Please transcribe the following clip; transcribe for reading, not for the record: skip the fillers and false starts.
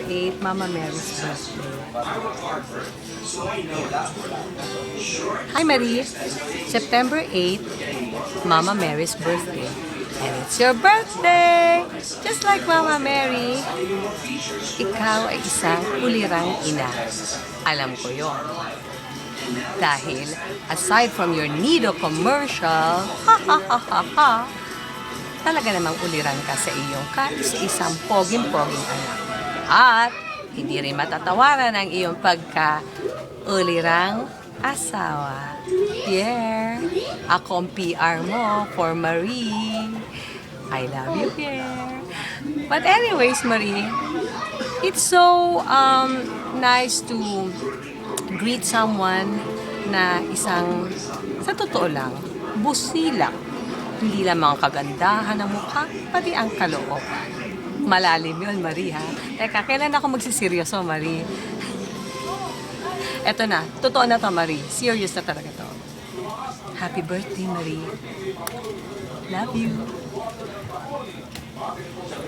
8, Mama Mary's birthday. Hi Marie! September 8, Mama Mary's birthday. And it's your birthday! Just like Mama Mary, ikaw ay isang ulirang ina. Alam ko yon. Dahil, aside from your Nido commercial, talaga namang ulirang ka sa iyong kaisa-isang poging-poging anak. At, hindi rin matatawaran ang iyong pagka-ulirang asawa. Pierre, akong PR mo for Marie. I love you, Pierre. But anyways, Marie, it's so nice to greet someone na isang, sa totoo lang, busilak. Hindi lang mga kagandahan ng mukha, pati ang kalooban. Malalim yun, Marie, ha? Teka, kailan ako magsiseryoso, Marie? Eto na, totoo na to, Marie. Serious na talaga to. Happy birthday, Marie. Love you.